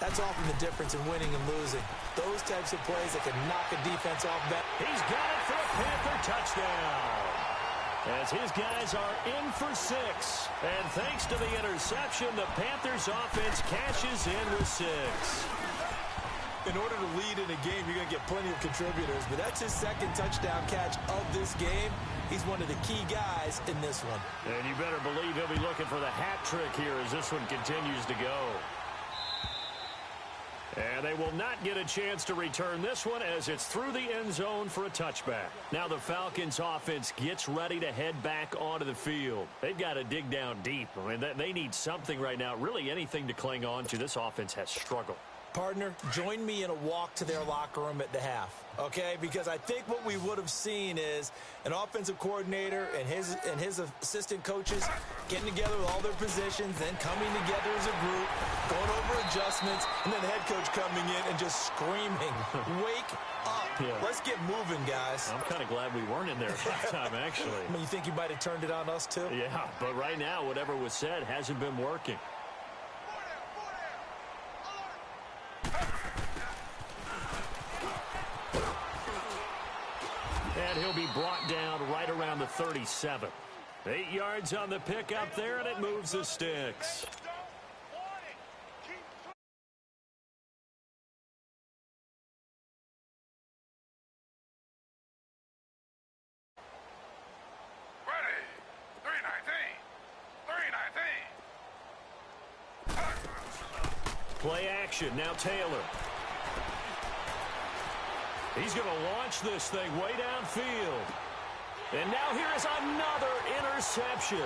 that's often the difference in winning and losing. Those types of plays that can knock a defense off balance. He's got it for a Panther touchdown. As his guys are in for 6. And thanks to the interception, the Panthers offense cashes in with 6. In order to lead in a game, you're going to get plenty of contributors. But that's his 2nd touchdown catch of this game. He's one of the key guys in this one. And you better believe he'll be looking for the hat trick here as this one continues to go. And they will not get a chance to return this one as it's through the end zone for a touchback. Now the Falcons offense gets ready to head back onto the field. They've got to dig down deep. I mean, they need something right now, really anything to cling on to. This offense has struggled. Partner, join me in a walk to their locker room at the half, okay? Because I think what we would have seen is an offensive coordinator and his assistant coaches getting together with all their positions, then coming together as a group, going over adjustments, and then the head coach coming in and just screaming, wake up. Yeah. Let's get moving, guys. I'm kind of glad we weren't in there at halftime, actually. I mean, you think you might have turned it on us, too? Yeah, but right now, whatever was said hasn't been working. And he'll be brought down right around the 37. 8 yards on the pickup there, and it moves the sticks. Play action. Now Taylor. He's going to launch this thing way downfield. And now here is another interception.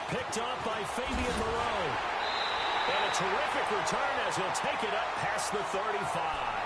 Picked up by Fabian Moreau. And a terrific return as he'll take it up past the 35.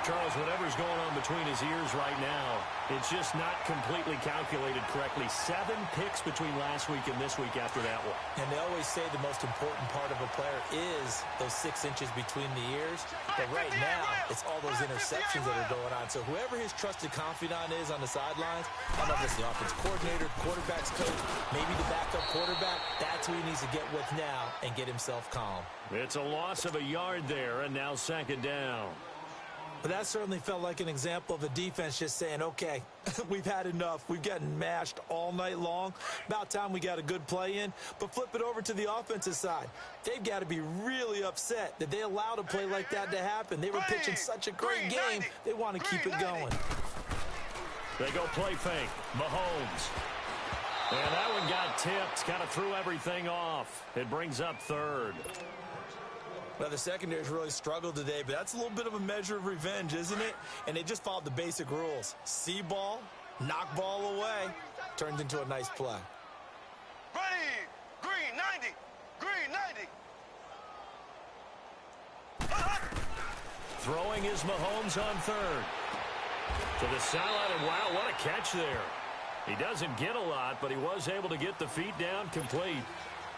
Charles, whatever's going on between his ears right now, it's just not completely calculated correctly. 7 picks between last week and this week after that one. And they always say the most important part of a player is those 6 inches between the ears. But right now, it's all those interceptions that are going on. So whoever his trusted confidant is on the sidelines, I don't know if it's the offense coordinator, quarterback's coach, maybe the backup quarterback, that's who he needs to get with now and get himself calm. It's a loss of a yard there, and now 2nd down. But that certainly felt like an example of a defense just saying, okay, we've had enough. We've gotten mashed all night long. About time we got a good play in. But flip it over to the offensive side. They've got to be really upset that they allowed a play like that to happen. They were pitching such a great game. They want to keep it going. They go play fake. Mahomes. And that one got tipped. Kind of threw everything off. It brings up 3rd. Well, the secondary's really struggled today, but that's a little bit of a measure of revenge, isn't it? And they just followed the basic rules. See ball, knock ball away, turns into a nice play. Ready, green 90, green 90. Throwing is Mahomes on 3rd. To the sideline, and wow, what a catch there. He doesn't get a lot, but he was able to get the feet down complete.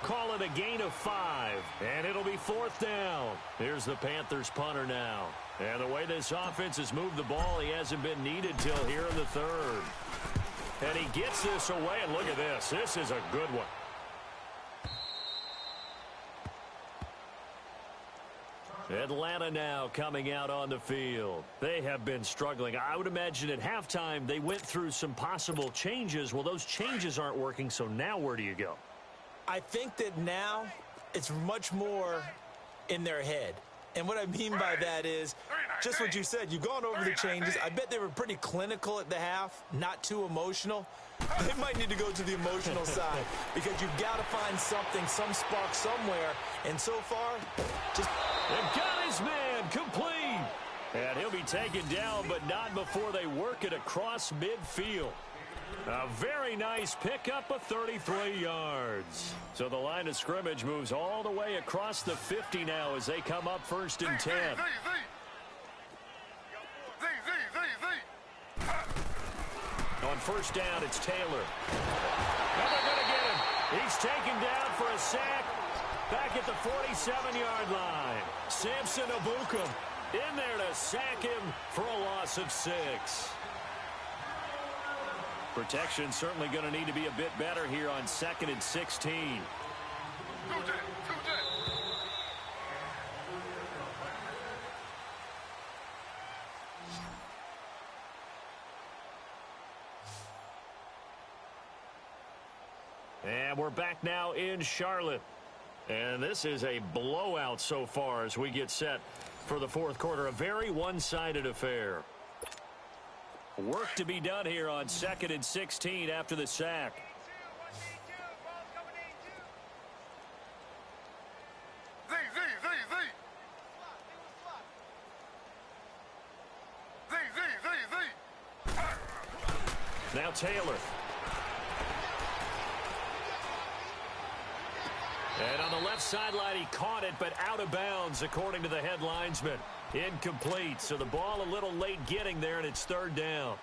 Call it a gain of 5, and it'll be 4th down. Here's the Panthers punter now. And the way this offense has moved the ball, he hasn't been needed till here in the 3rd. And he gets this away, and look at this. This is a good one. Atlanta now coming out on the field. They have been struggling. I would imagine at halftime they went through some possible changes. Well, those changes aren't working, so now where do you go? I think that now it's much more in their head. And what I mean by that is just what you said. You've gone over the changes. I bet they were pretty clinical at the half, not too emotional. They might need to go to the emotional side because you've got to find something, some spark somewhere. And so far, just... They've got his man complete. And he'll be taken down, but not before they work it across midfield. A very nice pickup of 33 yards. So the line of scrimmage moves all the way across the 50 now as they come up 1st and 10. On 1st down, it's Taylor. And they're going to get him. He's taken down for a sack back at the 47-yard line. Samson Abukum in there to sack him for a loss of 6. Protection certainly going to need to be a bit better here on 2nd and 16. And we're back now in Charlotte. And this is a blowout so far as we get set for the 4th quarter. A very one-sided affair. Work to be done here on 2nd and 16 after the sack. Now Taylor. And on the left sideline, he caught it, but out of bounds, according to the head linesman. Incomplete, so the ball a little late getting there, and it's 3rd down.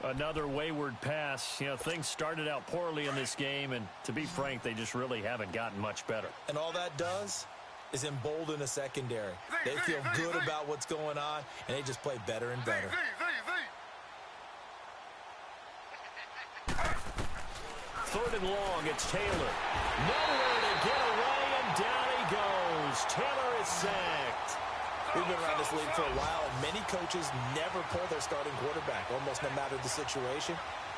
Another wayward pass. You know, things started out poorly in this game, and to be frank, they just really haven't gotten much better. And all that does is embolden the secondary. They feel good about what's going on, and they just play better and better. 3rd and long, it's Taylor. Nowhere to get away, and down he goes. Taylor is sacked. We've been around this league for a while, and many coaches never pull their starting quarterback, almost no matter the situation.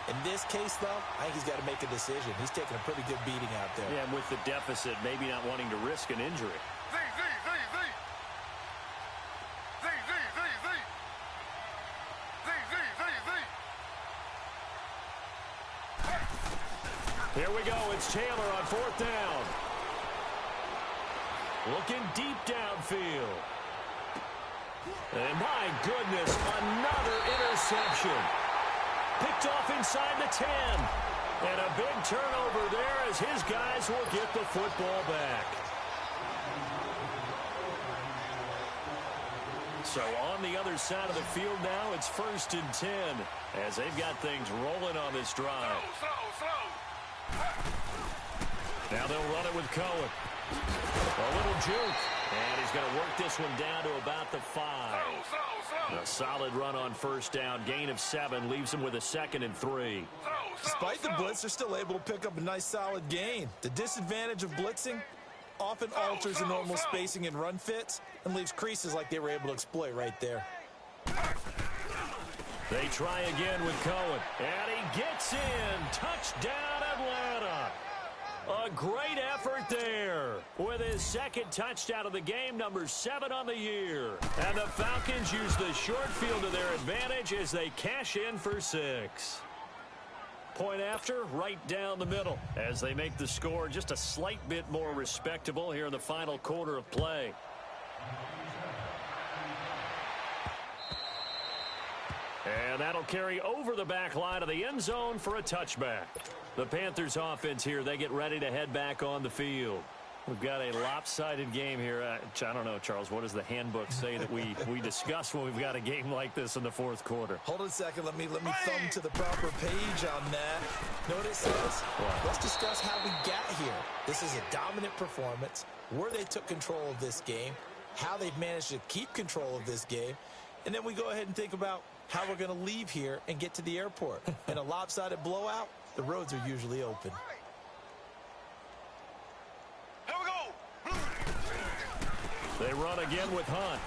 In this case, though, I think he's got to make a decision. He's taking a pretty good beating out there. Yeah, and with the deficit, maybe not wanting to risk an injury. Here we go. It's Taylor on 4th down. Looking deep downfield. And my goodness, another interception. Picked off inside the 10. And a big turnover there as his guys will get the football back. So on the other side of the field now, it's 1st and 10 as they've got things rolling on this drive. Now they'll run it with Cohen. A little juke. And he's going to work this one down to about the 5. A solid run on 1st down. Gain of 7 leaves him with a 2nd and 3. Despite the blitz, they're still able to pick up a nice solid gain. The disadvantage of blitzing often alters the normal spacing and run fits and leaves creases like they were able to exploit right there. They try again with Cohen. And he gets in. Touchdown, Atlanta. A great effort there with his 2nd touchdown of the game, number 7 on the year. And the Falcons use the short field to their advantage as they cash in for 6. Point after, right down the middle as they make the score just a slight bit more respectable here in the final quarter of play. And that'll carry over the back line of the end zone for a touchback. The Panthers offense here, they get ready to head back on the field. We've got a lopsided game here. I don't know, Charles, what does the handbook say that we discuss when we've got a game like this in the 4th quarter? Hold on a second. Let me thumb to the proper page on that. Know what it says? What? Let's discuss how we got here. This is a dominant performance, where they took control of this game, how they've managed to keep control of this game, and then we go ahead and think about how we're going to leave here and get to the airport. In a lopsided blowout, the roads are usually open. Here we go. They run again with Hunt.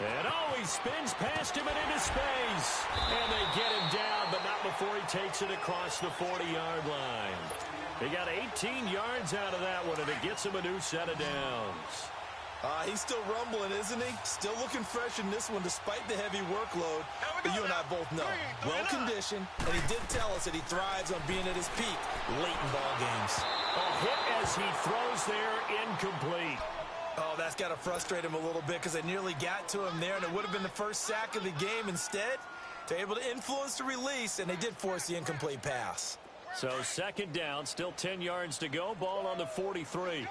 And he spins past him and into space. And they get him down, but not before he takes it across the 40-yard line. He got 18 yards out of that one, and it gets him a new set of downs. He's still rumbling, isn't he? Still looking fresh in this one despite the heavy workload. But you and I both know, well-conditioned, and he did tell us that he thrives on being at his peak late in ball games. A hit as he throws there, incomplete. Oh, that's got to frustrate him a little bit because they nearly got to him there, and it would have been the first sack of the game. Instead, they're able to influence the release, and they did force the incomplete pass. So 2nd down, still 10 yards to go. Ball on the 43.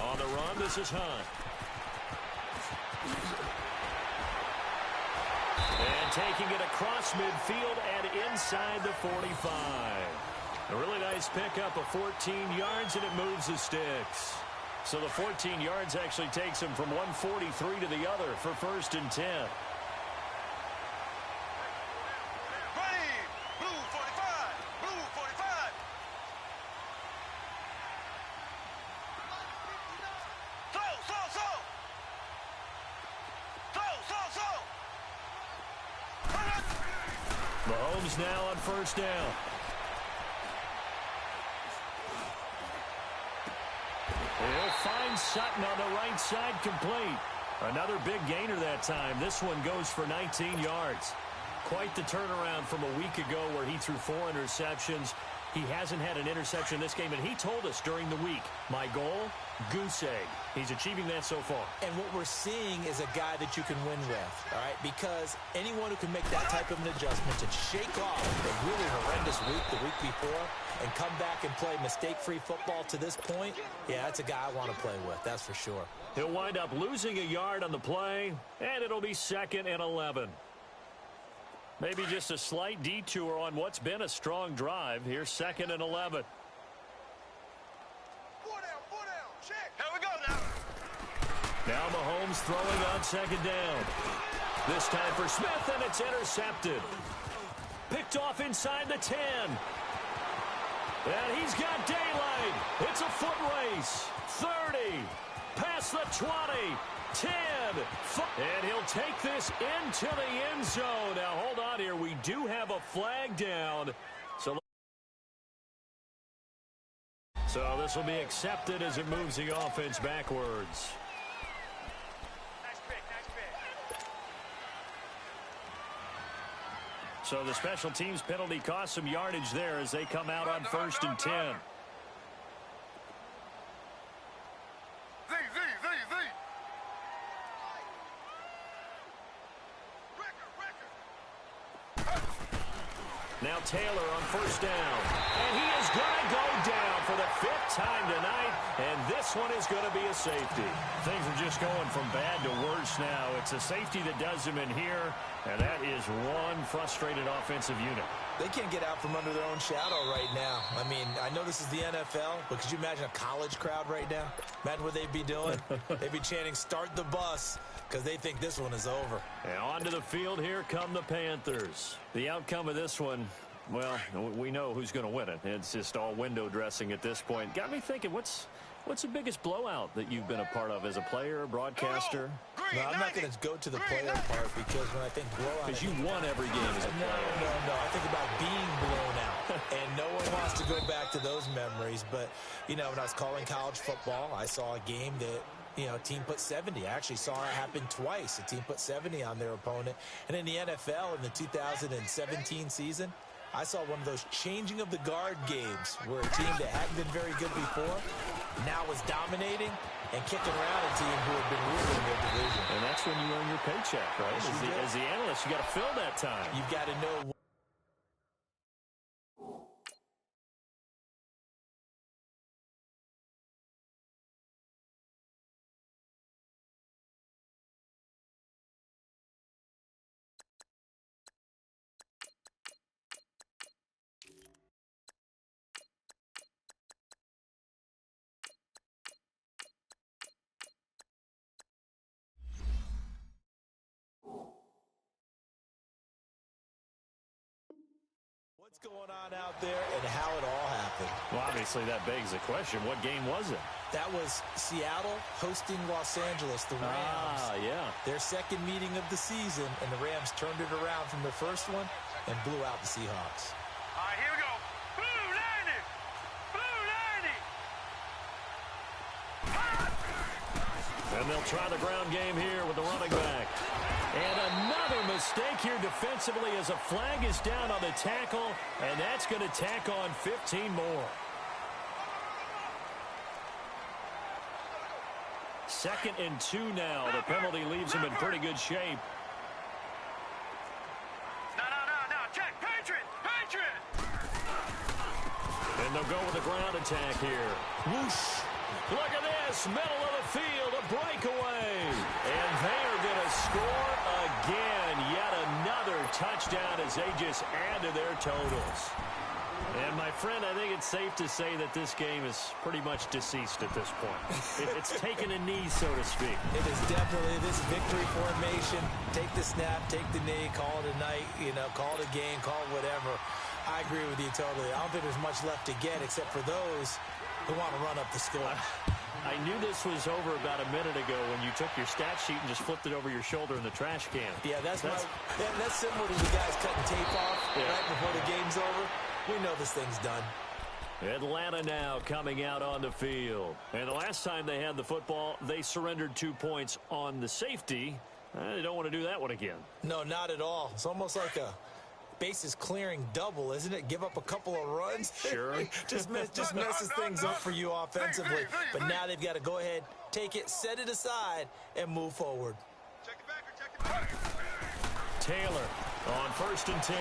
On the run, this is Hunt. And taking it across midfield and inside the 45. A really nice pickup of 14 yards, and it moves the sticks. So the 14 yards actually takes him from 143 to the other for 1st and 10. Mahomes now on 1st down. He'll find Sutton on the right side, complete. Another big gainer that time. This one goes for 19 yards. Quite the turnaround from a week ago where he threw 4 interceptions. He hasn't had an interception this game, and he told us during the week, my goal, goose egg. He's achieving that so far. And what we're seeing is a guy that you can win with, all right? Because anyone who can make that type of an adjustment to shake off a really horrendous week the week before and come back and play mistake-free football to this point, yeah, that's a guy I want to play with, that's for sure. He'll wind up losing a yard on the play, and it'll be 2nd and 11. Maybe just a slight detour on what's been a strong drive. Here's 2nd and 11. Here we go now. Now Mahomes throwing on 2nd down. This time for Smith, and it's intercepted. Picked off inside the 10. And he's got daylight. It's a foot race. 30. Past the 20. 10. And he'll take this into the end zone. Now, hold on here. We do have a flag down. So this will be accepted as it moves the offense backwards. Nice pick, nice pick. So the special teams penalty cost some yardage there as they come out on 1st and 10. Now Taylor on 1st down. And he is going to go down for the 5th time tonight. And this one is going to be a safety. Things are just going from bad to worse now. It's a safety that does them in here. And that is one frustrated offensive unit. They can't get out from under their own shadow right now. I mean, I know this is the NFL, but could you imagine a college crowd right now? Imagine what they'd be doing. They'd be chanting, "Start the bus," because they think this one is over. And onto the field, here come the Panthers. The outcome of this one, well, we know who's going to win it. It's just all window dressing at this point. Got me thinking, what's the biggest blowout that you've been a part of as a player, broadcaster? No, I'm not going to go to the player part because when I think blowout... Because you won every game as a player. No. I think about being blown out. And no one wants to go back to those memories. But, you know, when I was calling college football, I saw a game that, you know, a team put 70. I actually saw it happen twice. A team put 70 on their opponent. And in the NFL in the 2017 season, I saw one of those changing of the guard games where a team that hadn't been very good before now was dominating and kicking around a team who had been ruling their division. And that's when you earn your paycheck, right? As the analyst, you got to fill that time. You've got to know. What's going on out there and how it all happened? Well, obviously that begs the question, what game was it? That was Seattle hosting Los Angeles, the Rams. Yeah. Their second meeting of the season, and the Rams turned it around from their first one and blew out the Seahawks. All right, here we go. Blue 90! Blue 90! And they'll try the ground game here with the running back. And another mistake here defensively as a flag is down on the tackle, and that's going to tack on 15 more. 2nd and 2 now. The penalty leaves him in pretty good shape. No. Check. Patriot! And they'll go with the ground attack here. Whoosh. Look at this. Middle of the field. A breakaway. And they are going to score again. Yet another touchdown as they just add to their totals. And, my friend, I think it's safe to say that this game is pretty much deceased at this point. It's taken a knee, so to speak. It is definitely this victory formation. Take the snap, take the knee, call it a night, call it a game, call it whatever. I agree with you totally. I don't think there's much left to get except for those who want to run up the score. I knew this was over about a minute ago when you took your stat sheet and just flipped it over your shoulder in the trash can. Yeah, that's similar to the guys cutting tape off right before the game's over. We know this thing's done. Atlanta now coming out on the field. And the last time they had the football, they surrendered 2 points on the safety. They don't want to do that one again. No, not at all. It's almost like a bases clearing double, isn't it? Give up a couple of runs. Sure. just messes things up for you offensively. But now they've got to go ahead, take it, set it aside, and move forward. Check it back. Taylor on 1st and 10.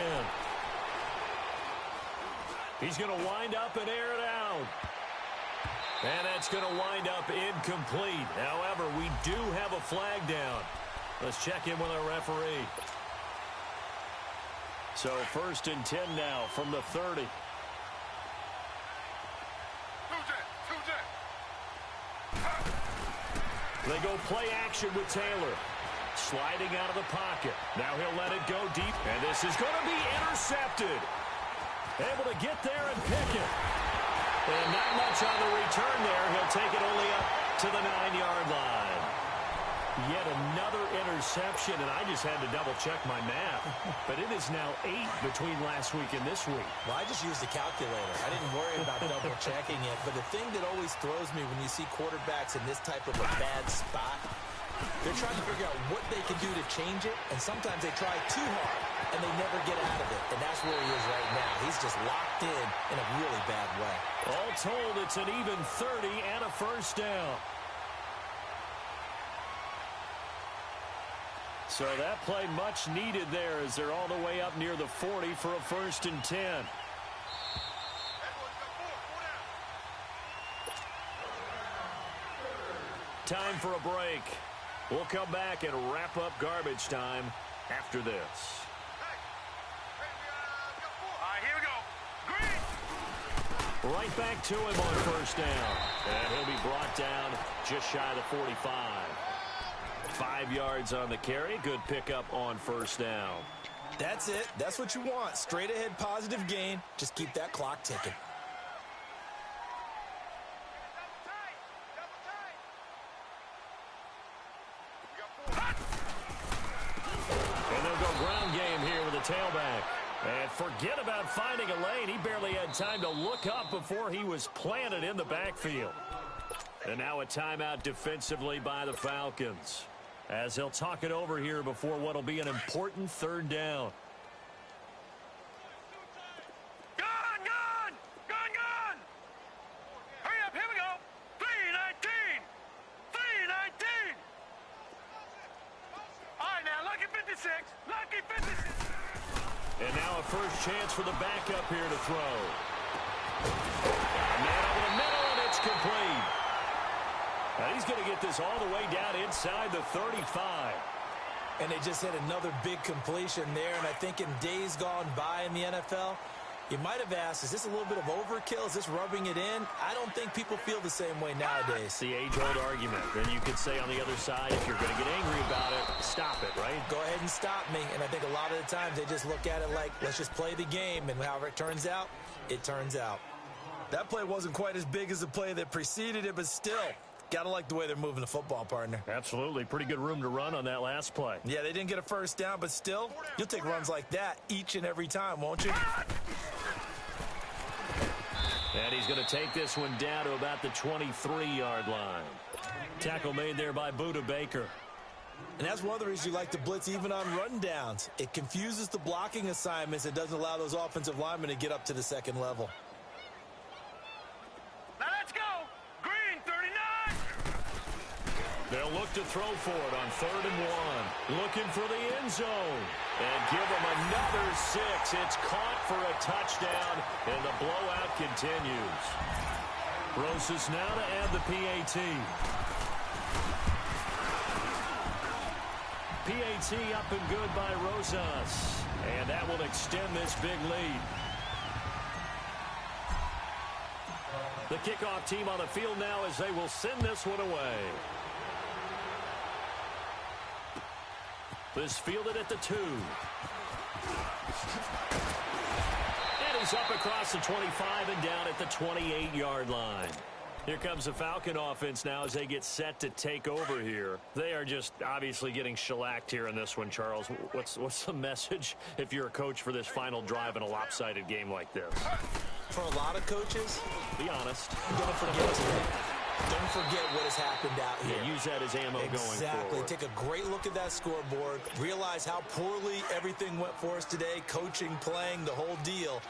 He's going to wind up and air it out. And that's going to wind up incomplete. However, we do have a flag down. Let's check in with our referee. So 1st and 10 now from the 30. They go play action with Taylor. Sliding out of the pocket. Now he'll let it go deep. And this is going to be intercepted. Able to get there and pick it. And not much on the return there. He'll take it only up to the 9-yard line. Yet another interception, and I just had to double-check my math. But it is now 8 between last week and this week. Well, I just used the calculator. I didn't worry about double-checking it. But the thing that always throws me when you see quarterbacks in this type of a bad spot They're trying to figure out what they can do to change it, and sometimes they try too hard, and they never get out of it. And that's where he is right now. He's just locked in a really bad way. All told, it's an even 30 and a first down. So that play much needed there as they're all the way up near the 40 for a 1st and 10. Time for a break. We'll come back and wrap up garbage time after this. Here we go. Green. Right back to him on 1st down. And he'll be brought down just shy of the 45. 5 yards on the carry. Good pickup on 1st down. That's it. That's what you want. Straight ahead positive gain. Just keep that clock ticking. And they'll go ground game here with a tailback. And forget about finding a lane. He barely had time to look up before he was planted in the backfield. And now a timeout defensively by the Falcons, as they'll talk it over here before what will be an important 3rd down. Gun! Hurry up, here we go. 319. All right, now, lucky 56. Lucky 56. And now a first chance for the backup here to throw. And man over the middle, and it's complete. Now he's going to get this all the way down inside the 35. And they just hit another big completion there. And I think in days gone by in the NFL, you might have asked, is this a little bit of overkill? Is this rubbing it in? I don't think people feel the same way nowadays. It's the age-old argument. Then you could say on the other side, if you're going to get angry about it, stop it, right? Go ahead and stop me. And I think a lot of the times they just look at it like, let's just play the game. And however it turns out, it turns out. That play wasn't quite as big as the play that preceded it, but still, got to like the way they're moving the football, partner. Absolutely. Pretty good room to run on that last play. Yeah, they didn't get a first down, but still, you'll take runs like that each and every time, won't you? And he's going to take this one down to about the 23-yard line. Tackle made there by Budda Baker. And that's one of the reasons you like to blitz even on run downs. It confuses the blocking assignments. It doesn't allow those offensive linemen to get up to the second level. Now let's go. Green, 39. They'll look to throw for it on 3rd and 1. Looking for the end zone. And give them another 6. It's caught for a touchdown, and the blowout continues. Rosas now to add the PAT. PAT up and good by Rosas. And that will extend this big lead. The kickoff team on the field now as they will send this one away. This fielded at the 2. And he's up across the 25 and down at the 28-yard line. Here comes the Falcon offense now as they get set to take over here. They are just obviously getting shellacked here in this one, Charles. What's the message if you're a coach for this final drive in a lopsided game like this? For a lot of coaches, be honest. Don't forget today. Don't forget what has happened out here. Yeah, use that as ammo going forward. Exactly. Take a great look at that scoreboard. Realize how poorly everything went for us today. Coaching, playing, the whole deal.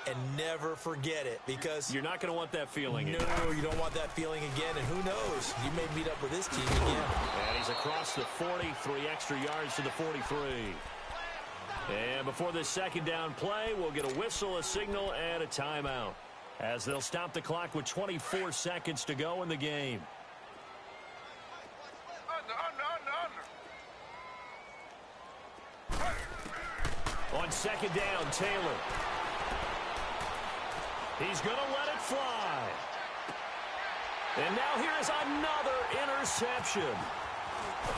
And never forget it, because you're not going to want that feeling again. No, you don't want that feeling again. And who knows? You may meet up with this team again. And he's across the 40, 3 extra yards to the 43. And before this 2nd down play, we'll get a whistle, a signal, and a timeout, as they'll stop the clock with 24 seconds to go in the game. On 2nd down, Taylor. He's going to let it fly. And now here is another interception.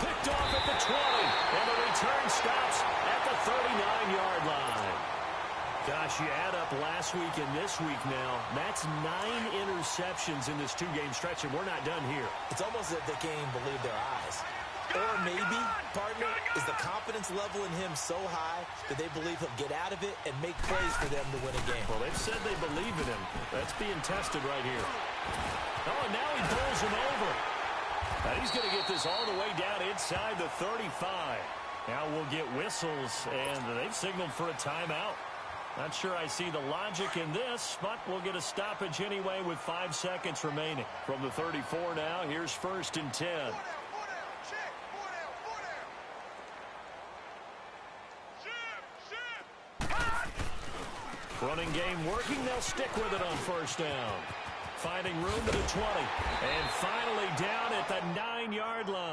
Picked off at the 20, and the return stops at the 39-yard line. Gosh, you add up last week and this week now, that's 9 interceptions in this 2-game stretch, and we're not done here. It's almost as if they can't even believe their eyes. Or maybe, partner, is the confidence level in him so high that they believe he'll get out of it and make plays for them to win a game. Well, they've said they believe in him. That's being tested right here. Oh, and now he bowls him over. And he's going to get this all the way down inside the 35. Now we'll get whistles, and they've signaled for a timeout. Not sure I see the logic in this, but we'll get a stoppage anyway with 5 seconds remaining. From the 34 now, here's 1st and 10. Running game working. They'll stick with it on 1st down. Finding room to the 20. And finally down at the 9-yard line.